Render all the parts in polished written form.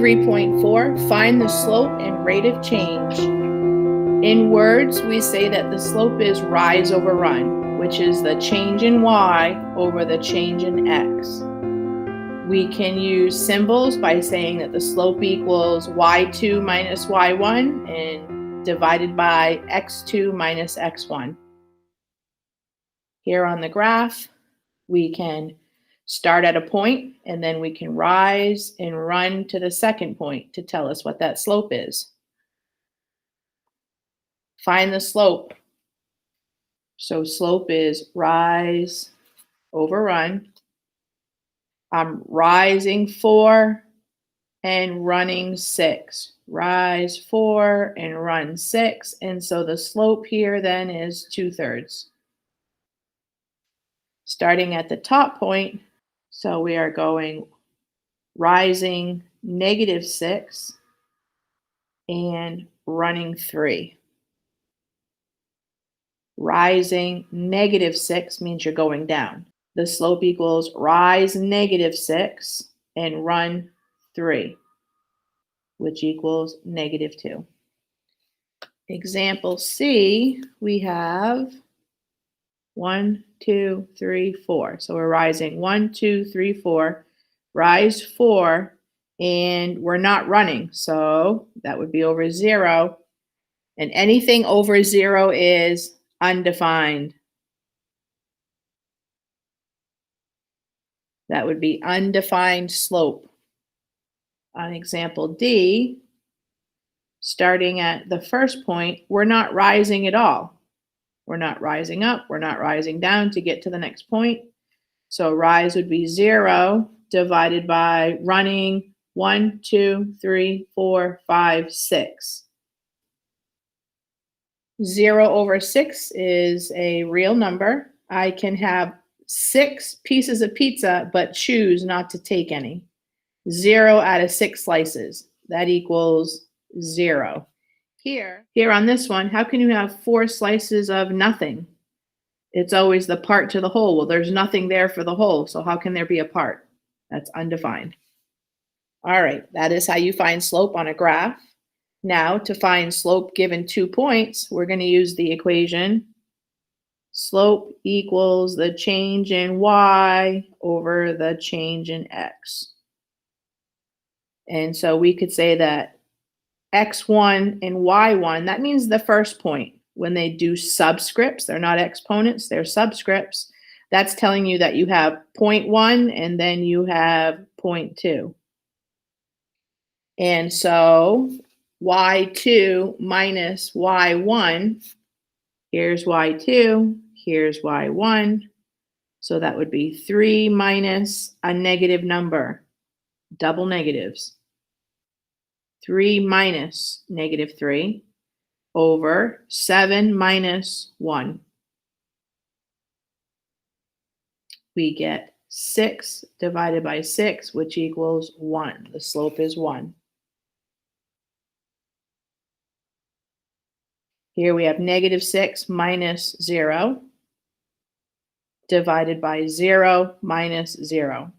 .4, find the slope and rate of change. In words, we say that the slope is rise over run, which is the change in y over the change in x. We can use symbols by saying that the slope equals y2 minus y1 and divided by x2 minus x1. Here on the graph, we can start at a point and then we can rise and run to the second point to tell us what that slope is. Find the slope. So slope is rise over run. I'm rising 4 and running 6. Rise 4 and run 6. And so the slope here then is 2/3. Starting at the top point, so we are going rising -6 and running 3. Rising -6 means you're going down. The slope equals rise -6 and run 3, which equals -2. Example C, we have 1, 2, 3, 4. So we're rising 1, 2, 3, 4, rise 4, and we're not running. So that would be over 0. And anything over 0 is undefined. That would be undefined slope. On example D, starting at the first point, we're not rising at all. We're not rising up, we're not rising down to get to the next point. So rise would be 0 divided by running 1, 2, 3, 4, 5, 6. 0 over 6 is a real number. I can have 6 pieces of pizza, but choose not to take any. 0 out of 6 slices. That equals 0. Here on this one, how can you have 4 slices of nothing? It's always the part to the whole. Well, there's nothing there for the whole, so how can there be a part? That's undefined. All right, that is how you find slope on a graph. Now, to find slope given 2 points, we're going to use the equation slope equals the change in y over the change in x. And so we could say that x1 and y1, that means the first point. When they do subscripts, they're not exponents, they're subscripts. That's telling you that you have 0.1 and then you have 0.2. And so y2 minus y1, here's y2, here's y1. So that would be 3 minus a negative number, double negatives. 3 minus -3 over 7 minus 1. We get 6 divided by 6, which equals 1. The slope is 1. Here we have -6 minus 0 divided by 0 minus 0.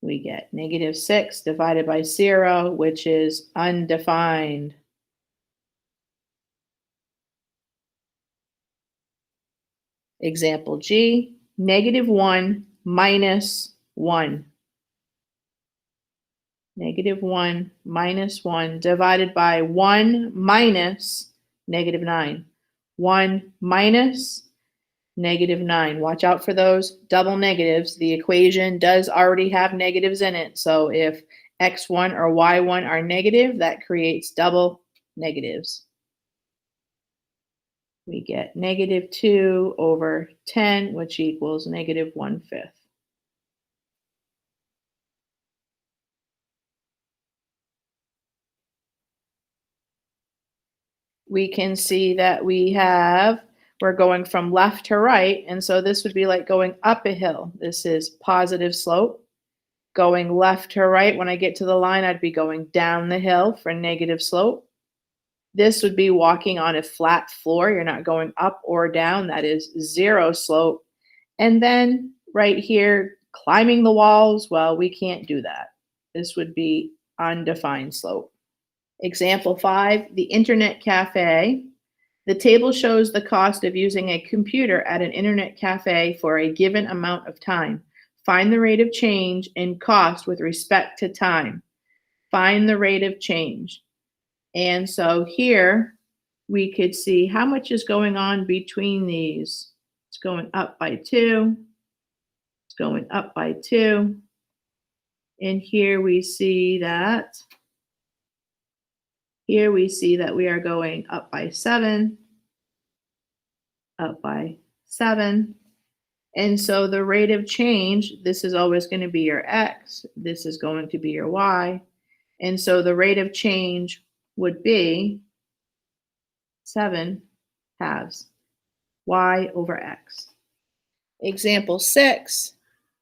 We get -6 divided by 0, which is undefined. Example G, -1 minus 1. -1 minus 1 divided by 1 minus -9. 1 minus -9. Watch out for those double negatives. The equation does already have negatives in it. So if x1 or y1 are negative, that creates double negatives. We get -2 over 10, which equals -1/5. We can see that we're going from left to right, and so this would be like going up a hill. This is positive slope. Going left to right, when I get to the line, I'd be going down the hill for negative slope. This would be walking on a flat floor. You're not going up or down. That is 0 slope. And then right here, climbing the walls, well, we can't do that. This would be undefined slope. Example 5, the internet cafe. The table shows the cost of using a computer at an internet cafe for a given amount of time. Find the rate of change in cost with respect to time. Find the rate of change. And so here we could see how much is going on between these. It's going up by 2. It's going up by 2. And here we see that we are going up by 7, up by 7. And so the rate of change, this is always going to be your x, this is going to be your y. And so the rate of change would be 7 halves, y over x. Example 6,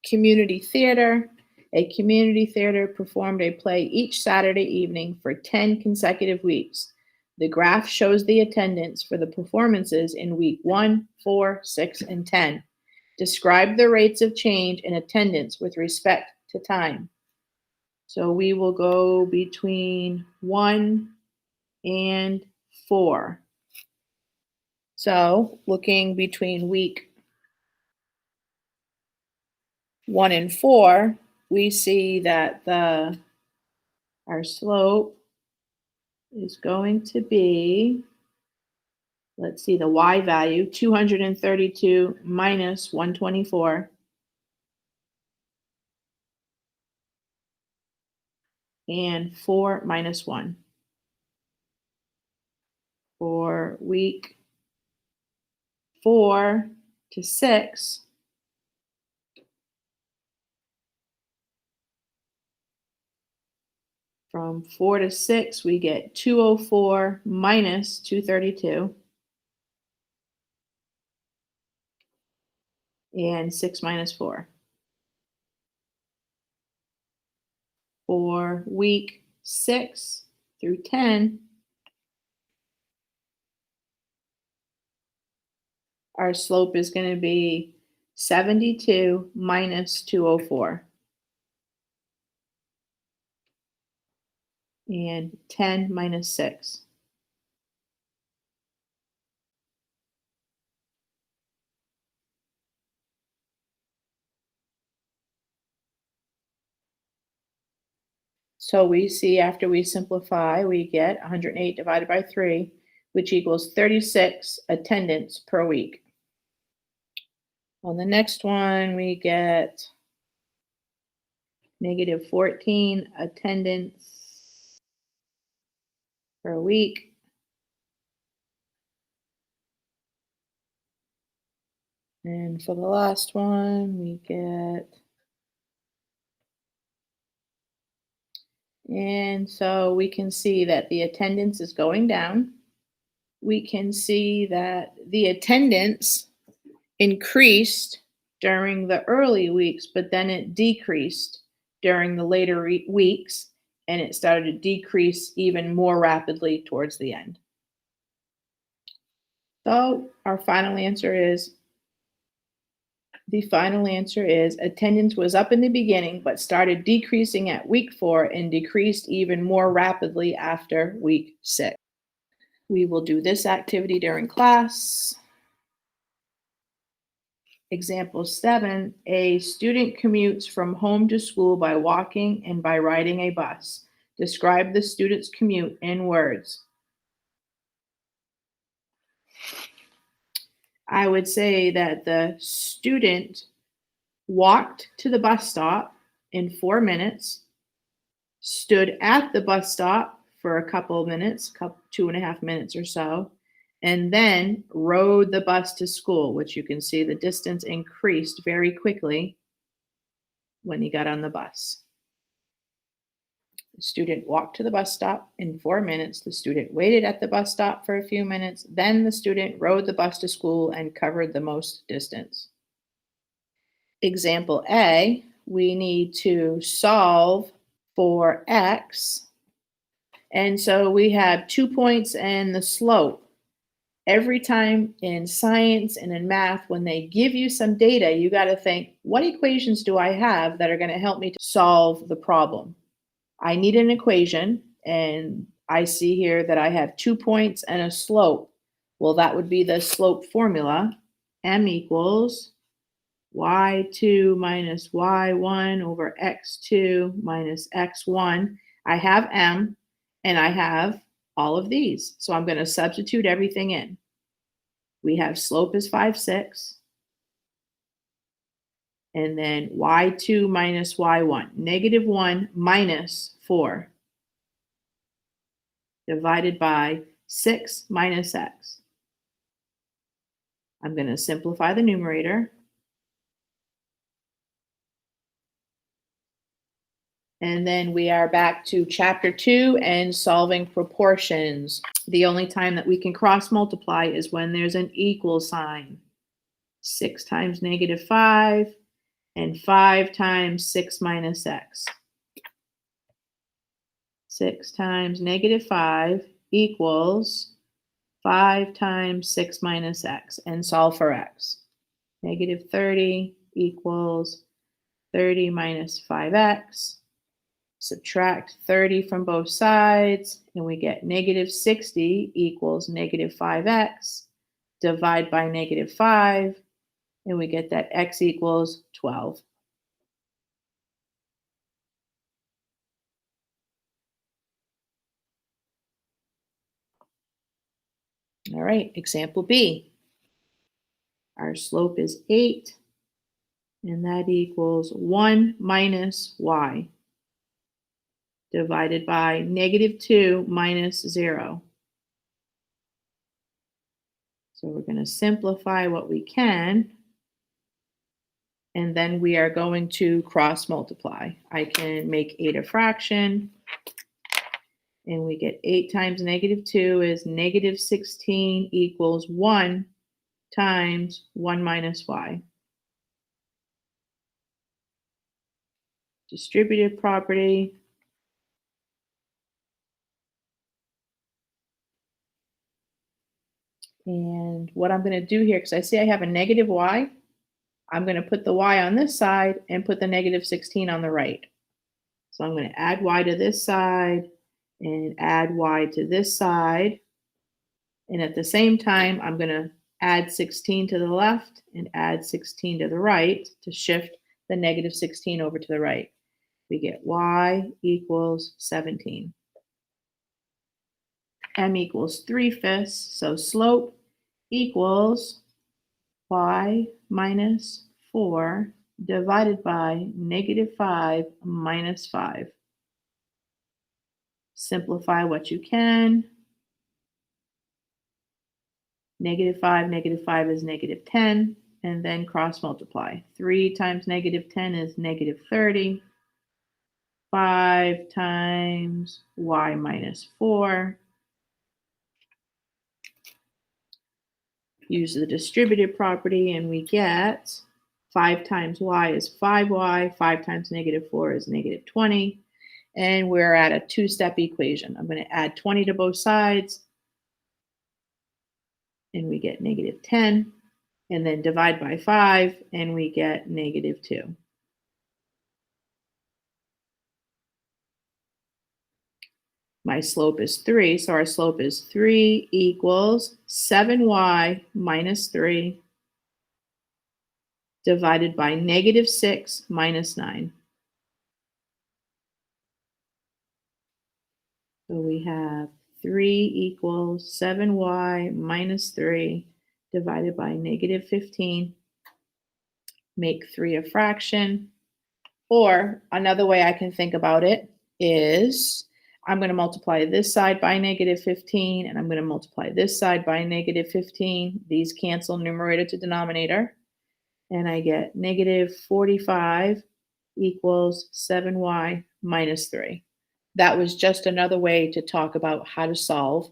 community theater. A community theater performed a play each Saturday evening for 10 consecutive weeks. The graph shows the attendance for the performances in week 1, 4, 6, and 10. Describe the rates of change in attendance with respect to time. So we will go between 1 and 4. So looking between week 1 and 4, we see that our slope is going to be, let's see, the y value, 232 minus 124. And 4 minus 1. For week 4 to 6, from 4 to 6, we get 204 minus 232. And 6 minus 4. For week 6 through 10, our slope is going to be 72 minus 204. And 10 minus 6. So we see after we simplify, we get 108 divided by 3, which equals 36 attendance per week. On the next one, we get negative 14 attendance per week. And for the last one, we get, and so we can see that the attendance is going down. We can see that the attendance increased during the early weeks, but then it decreased during the later weeks, and it started to decrease even more rapidly towards the end. So our final answer is, attendance was up in the beginning, but started decreasing at week 4 and decreased even more rapidly after week 6. We will do this activity during class. Example 7, a student commutes from home to school by walking and by riding a bus. Describe the student's commute in words. I would say that the student walked to the bus stop in 4 minutes, stood at the bus stop for a couple of minutes, 2.5 minutes or so, and then rode the bus to school, which you can see the distance increased very quickly when he got on the bus. The student walked to the bus stop in 4 minutes. The student waited at the bus stop for a few minutes. Then the student rode the bus to school and covered the most distance. Example A, we need to solve for x. And so we have 2 points and the slope. Every time in science and in math, when they give you some data, you got to think, what equations do I have that are going to help me to solve the problem? I need an equation, and I see here that I have 2 points and a slope. Well, that would be the slope formula. M equals y2 minus y1 over x2 minus x1. I have M, and I have all of these. So I'm going to substitute everything in. We have slope is 5, 6. And then y2 minus y1, negative 1 minus 4, divided by 6 minus x. I'm going to simplify the numerator. And then we are back to chapter 2 and solving proportions. The only time that we can cross multiply is when there's an equal sign. 6 times negative 5 and 5 times 6 minus x. 6 times negative 5 equals 5 times 6 minus x, and solve for x. Negative 30 equals 30 minus 5x. Subtract 30 from both sides, and we get negative 60 equals negative 5x. Divide by negative 5, and we get that x equals 12. All right, example B. Our slope is 8, and that equals 1 minus y, divided by negative 2 minus 0. So we're going to simplify what we can, and then we are going to cross multiply. I can make 8 a fraction, and we get 8 times negative 2 is negative 16 equals 1 times 1 minus y. Distributive property. And what I'm going to do here, because I see I have a negative y, I'm going to put the y on this side and put the negative 16 on the right. So I'm going to add y to this side and add y to this side. And at the same time, I'm going to add 16 to the left and add 16 to the right to shift the negative 16 over to the right. We get y equals 17. M equals 3/5, so slope equals y minus 4 divided by negative 5 minus 5. Simplify what you can. Negative 5 is negative 10, and then cross multiply. 3 times negative 10 is negative 30. 5 times y minus 4. Use the distributive property, and we get 5 times y is 5y, 5 times negative 4 is negative 20, and we're at a two-step equation. I'm going to add 20 to both sides, and we get negative 10, and then divide by 5, and we get negative 2. My slope is 3, so our slope is 3 equals 7y minus 3 divided by negative 6 minus 9. So we have 3 equals 7y minus 3 divided by negative 15. Make 3 a fraction. Or another way I can think about it is I'm going to multiply this side by negative 15, and I'm going to multiply this side by negative 15. These cancel numerator to denominator. And I get negative 45 equals 7y minus 3. That was just another way to talk about how to solve.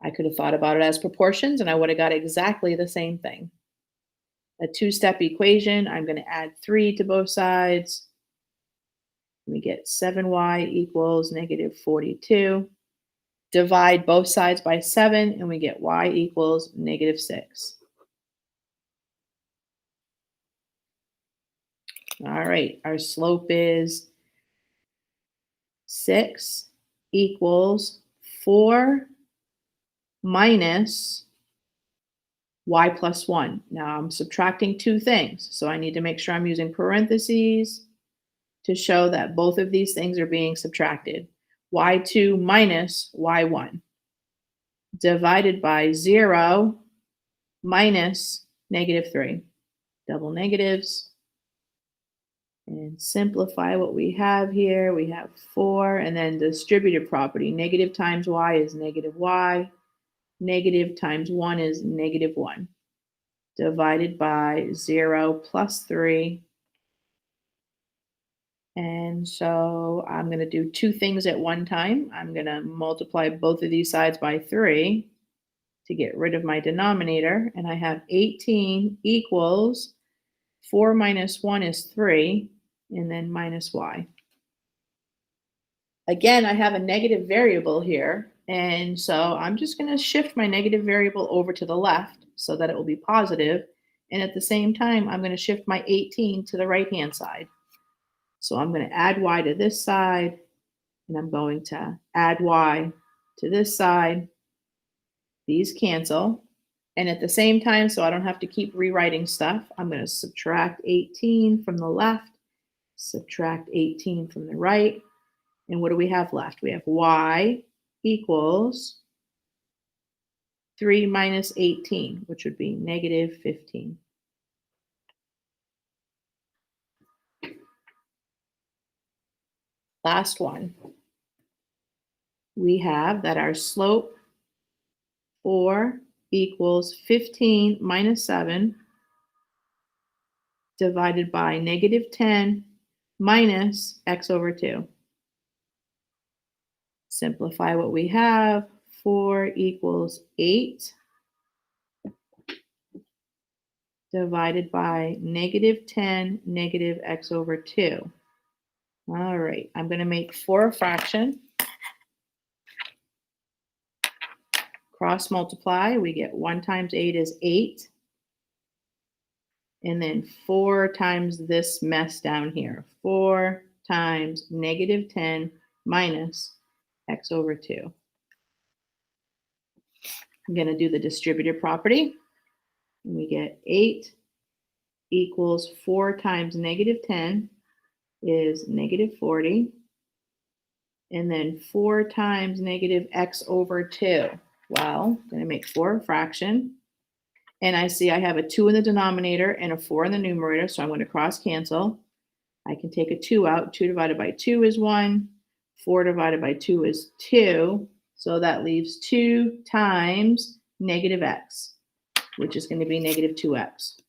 I could have thought about it as proportions, and I would have got exactly the same thing. A two-step equation, I'm going to add 3 to both sides. We get 7y equals negative 42. Divide both sides by 7, and we get y equals -6. All right, our slope is 6 equals 4 minus y plus 1. Now I'm subtracting two things, so I need to make sure I'm using parentheses to show that both of these things are being subtracted. Y2 minus y1 divided by 0 minus -3. Double negatives. And simplify what we have here. We have 4, and then distributive property. Negative times y is negative y. Negative times 1 is -1. Divided by 0 plus 3. And so I'm going to do two things at one time. I'm going to multiply both of these sides by 3 to get rid of my denominator. And I have 18 equals 4 minus 1 is 3, and then minus y. Again, I have a negative variable here, and so I'm just going to shift my negative variable over to the left so that it will be positive, and at the same time, I'm going to shift my 18 to the right-hand side. So I'm going to add y to this side, and I'm going to add y to this side. These cancel, and at the same time, so I don't have to keep rewriting stuff, I'm going to subtract 18 from the left, subtract 18 from the right. And what do we have left? We have y equals 3 minus 18, which would be -15. Last one. We have that our slope 4 equals 15 minus 7 divided by -10 minus x over 2. Simplify what we have. 4 equals 8 divided by -10 negative x over 2. All right, I'm going to make 4 a fraction. Cross multiply, we get 1 times 8 is 8. And then 4 times this mess down here. 4 times -10 minus x over 2. I'm going to do the distributive property. And we get 8 equals 4 times -10 is -40. And then 4 times -x over 2. Well, I'm going to make 4 a fraction. And I see I have a 2 in the denominator and a 4 in the numerator, so I'm going to cross cancel. I can take a 2 out. 2 divided by 2 is 1. 4 divided by 2 is 2. So that leaves 2 times -x, which is going to be -2x.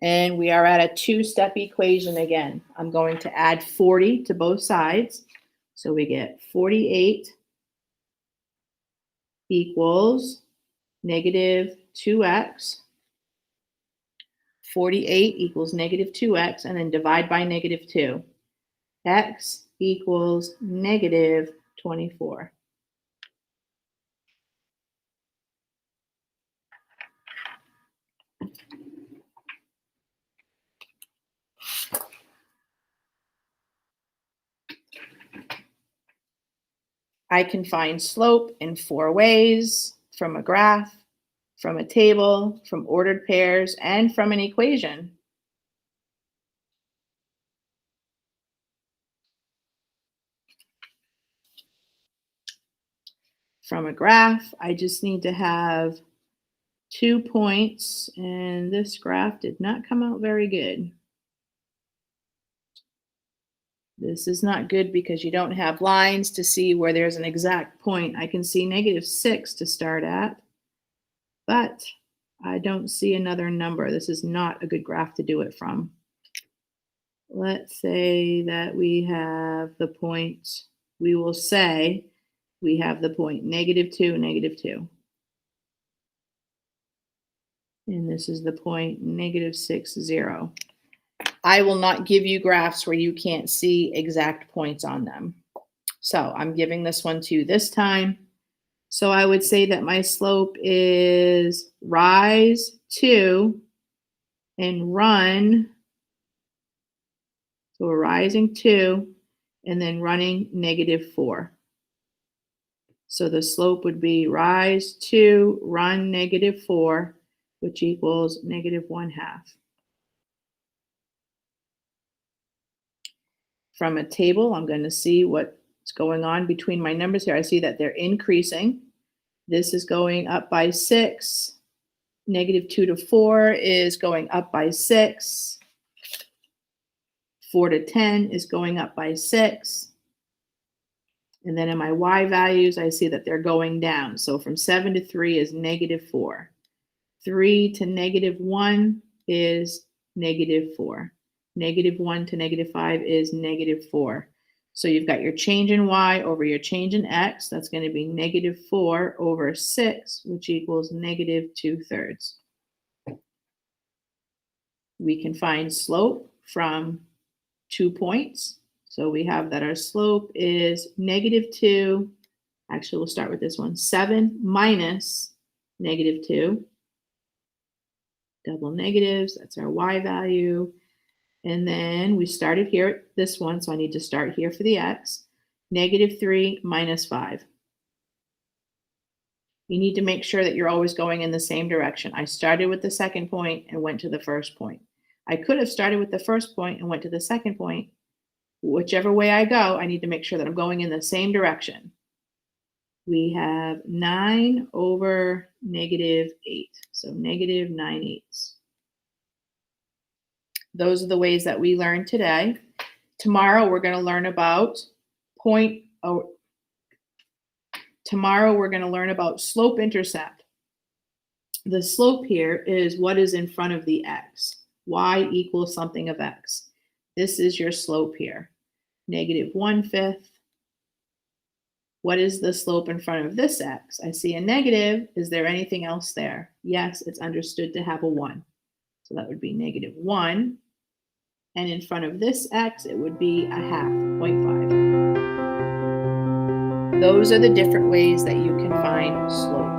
And we are at a two-step equation again. I'm going to add 40 to both sides. So we get 48 equals -2x. 48 equals -2x, and then divide by -2. X equals -24. I can find slope in 4 ways: from a graph, from a table, from ordered pairs, and from an equation. From a graph, I just need to have 2 points, and this graph did not come out very good. This is not good because you don't have lines to see where there's an exact point. I can see -6 to start at, but I don't see another number. This is not a good graph to do it from. Let's say that we have the point, we will say we have the point -2, -2. And this is the point -6, 0. I will not give you graphs where you can't see exact points on them. So I'm giving this one to you this time. So I would say that my slope is rise 2 and run. So we're rising 2 and then running -4. So the slope would be rise 2, run -4, which equals -1/2. From a table, I'm going to see what's going on between my numbers here. I see that they're increasing. This is going up by 6. -2 to 4 is going up by 6. 4 to 10 is going up by 6. And then in my y values, I see that they're going down. So from 7 to 3 is -4. 3 to -1 is -4. -1 to -5 is -4. So you've got your change in y over your change in x. That's going to be -4 over 6, which equals -2/3. We can find slope from 2 points. So we have that our slope is -2. Actually, we'll start with this one. 7 minus -2. Double negatives, that's our y value. And then we started here at this one, so I need to start here for the x. -3 minus 5. You need to make sure that you're always going in the same direction. I started with the second point and went to the first point. I could have started with the first point and went to the second point. Whichever way I go, I need to make sure that I'm going in the same direction. We have 9 over -8, so -9/8. Those are the ways that we learned today. Tomorrow we're going to learn about slope intercept. The slope here is what is in front of the x. Y equals something of x. This is your slope here. -1/5. What is the slope in front of this x? I see a negative. Is there anything else there? Yes, it's understood to have a 1. So that would be -1. And in front of this x, it would be 1/2, 0.5. Those are the different ways that you can find slope.